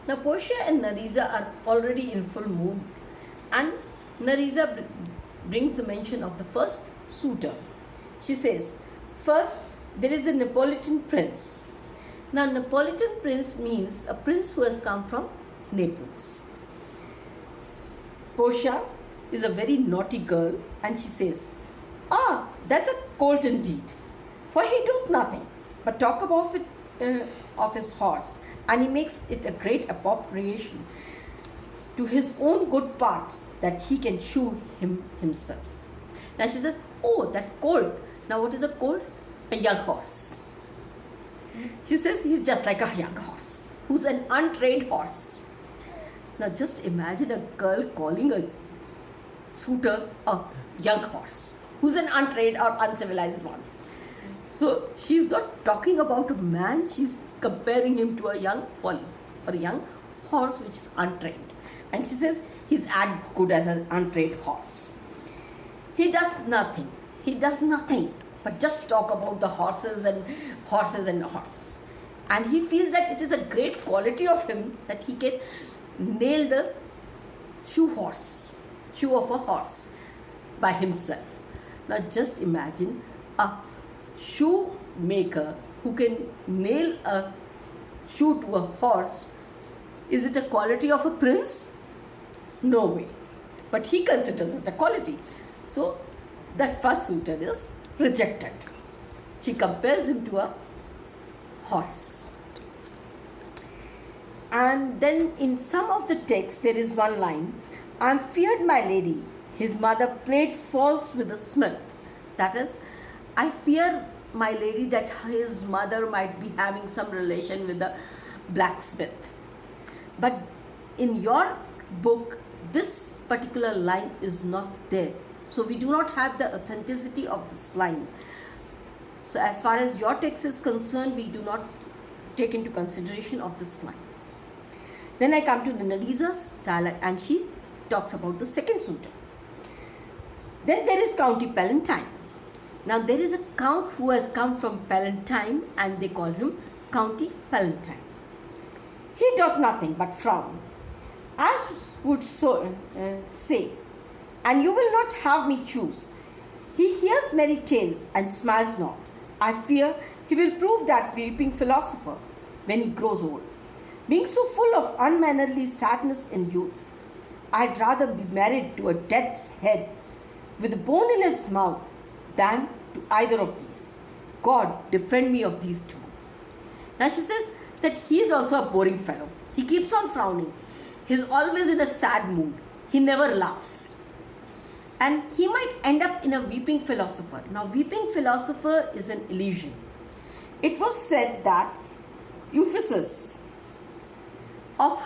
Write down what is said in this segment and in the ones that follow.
Now Portia and Nerissa are already in full mood, and Nerissa brings the mention of the first suitor. She says, first there is a Neapolitan prince. Now Neapolitan prince means a prince who has come from Naples. Portia is a very naughty girl, and she says, "Ah, that's a colt indeed, for he doeth nothing but talk about of his horse, and he makes it a great appropriation to his own good parts that he can shoe him himself." Now she says, "Oh, that colt. Now what is a colt? A young horse." She says he's just like a young horse, who's an untrained horse. Now just imagine a girl calling a suitor a young horse, who's an untrained or uncivilized one. So she's not talking about a man, she's comparing him to a young folly or a young horse which is untrained. And she says he's as good as an untrained horse. He does nothing but just talk about the horses and horses and horses. And he feels that it is a great quality of him that he can nail the shoe of a horse by himself. Now just imagine a shoemaker who can nail a shoe to a horse. Is it a quality of a prince? No way. But he considers it a quality. So that first suitor is rejected. She compares him to a horse. And then in some of the texts there is one line, "I am feared my lady, his mother played false with the smith." That is, I fear my lady that his mother might be having some relation with the blacksmith. But in your book, this particular line is not there. So we do not have the authenticity of this line. So as far as your text is concerned, we do not take into consideration of this line. Then I come to the Nerissa's dialogue, and she talks about the second suitor. Then there is County Palatine. Now there is a count who has come from Palatine, and they call him County Palatine. He doth nothing but frown, as would say, "And you will not have me choose." He hears merry tales and smiles not. I fear he will prove that weeping philosopher when he grows old. Being so full of unmannerly sadness in youth, I'd rather be married to a death's head with a bone in his mouth than to either of these. God defend me of these two. Now she says that he is also a boring fellow. He keeps on frowning. He's always in a sad mood. He never laughs. And he might end up in a weeping philosopher. Now, weeping philosopher is an illusion. It was said that Ephesus of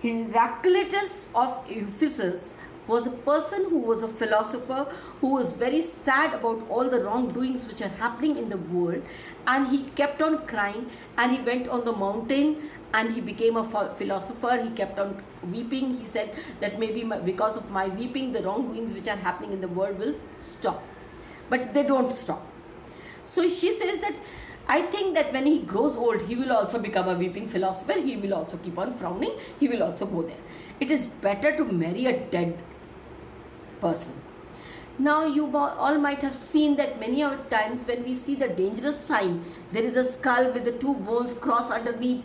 Heraclitus of Ephesus was a person who was a philosopher who was very sad about all the wrongdoings which are happening in the world, and he kept on crying, and he went on the mountain and he became a philosopher. He kept on weeping. He said that maybe because of my weeping, the wrongdoings which are happening in the world will stop. But they don't stop. So she says that I think that when he grows old, he will also become a weeping philosopher. He will also keep on frowning. He will also go there. It is better to marry a dead person. Now you all might have seen that many times when we see the dangerous sign, there is a skull with the two bones crossed underneath.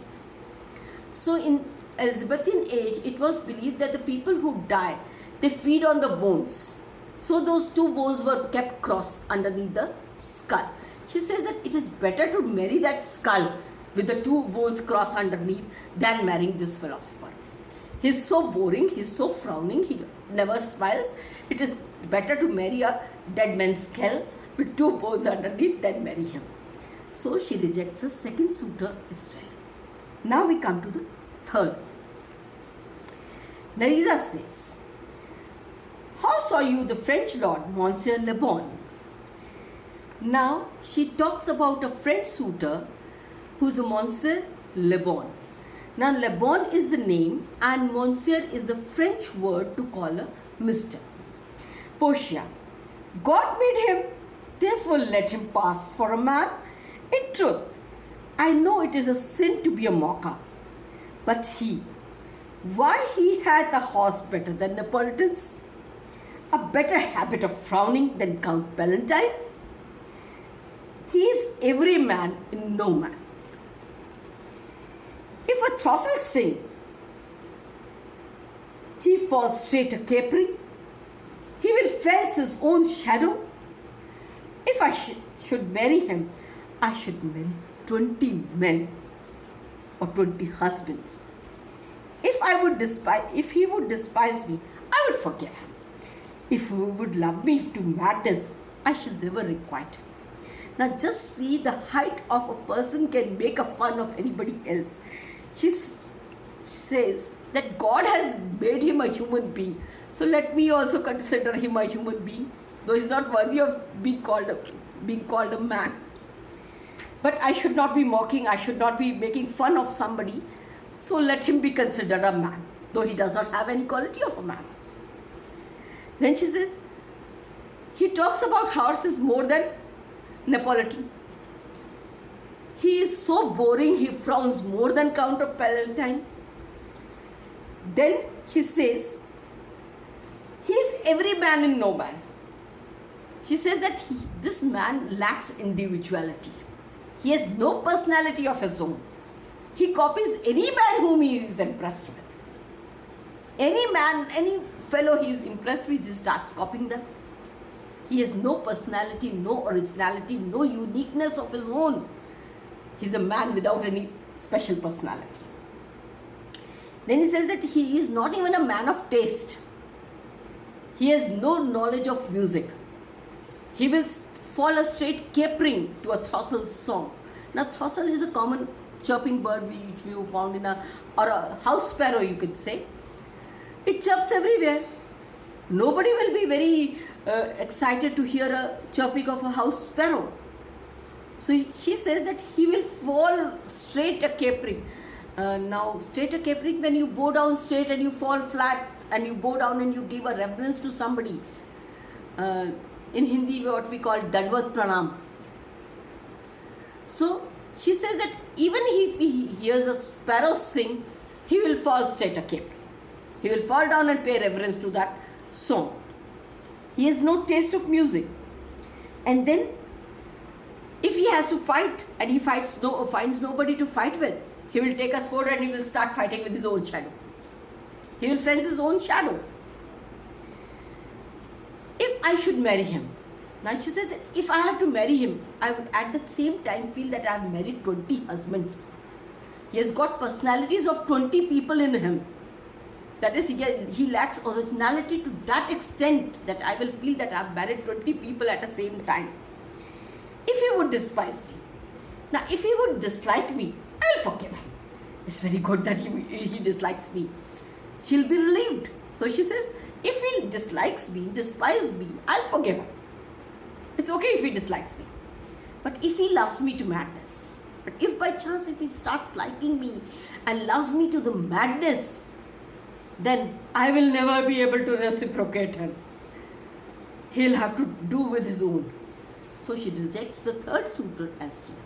So in Elizabethan age, it was believed that the people who die, they feed on the bones. So those two bones were kept crossed underneath the skull. She says that it is better to marry that skull with the two bones crossed underneath than marrying this philosopher. He's so boring, he's so frowning, he never smiles. It is better to marry a dead man's skull with two bones underneath than marry him. So she rejects the second suitor as well. Now we come to the third. Nerissa says, "How saw you the French lord, Monsieur Le Bon?" Now she talks about a French suitor who's a Monsieur Le Bon. Now Le Bon is the name and Monsieur is the French word to call a Mr. Portia, "God made him, therefore let him pass for a man. In truth, I know it is a sin to be a mocker, but why he had a horse better than Neapolitans? A better habit of frowning than Count Palatine? He is every man in no man. If a throstle sing, he falls straight a capering. He will fence his own shadow. If I should marry him, I should marry 20 men or 20 husbands. If he would despise me, I would forgive him. If he would love me to madness, I shall never requite him. Now just see the height of a person can make a fun of anybody else. She says that God has made him a human being. So let me also consider him a human being, though he's not worthy of being called a man. But I should not be mocking, I should not be making fun of somebody. So let him be considered a man, though he does not have any quality of a man. Then she says, he talks about horses more than Neapolitan. He is so boring, he frowns more than Count of Palatine. Then she says, he is every man in no man. She says that this man lacks individuality. He has no personality of his own. He copies any man whom he is impressed with. Any man, any fellow he is impressed with, he starts copying them. He has no personality, no originality, no uniqueness of his own. He's a man without any special personality. Then he says that he is not even a man of taste. He has no knowledge of music. He will fall a straight capering to a throstle's song. Now throstle is a common chirping bird which you found in a house sparrow, you could say. It chirps everywhere. Nobody will be very excited to hear a chirping of a house sparrow. So she says that he will fall straight a capering. Now straight a capering, when you bow down straight and you fall flat and you bow down and you give a reverence to somebody. In Hindi what we call Dandvat Pranam. So she says that even if he hears a sparrow sing, he will fall straight a capering. He will fall down and pay reverence to that song. He has no taste of music. And then if he has to fight and he finds nobody to fight with, he will take a sword and he will start fighting with his own shadow. He will fence his own shadow. If I should marry him, now she says that if I have to marry him, I would at the same time feel that I have married 20 husbands. He has got personalities of 20 people in him. That is, he lacks originality to that extent that I will feel that I have married 20 people at the same time. If he would despise me, now if he would dislike me, I will forgive him. It's very good that he dislikes me. She'll be relieved. So she says, if he dislikes me, despises me, I'll forgive him. It's okay if he dislikes me. But if he loves me to madness, but if by chance if he starts liking me and loves me to the madness, then I will never be able to reciprocate him. He'll have to do with his own. So she rejects the third suitor as well.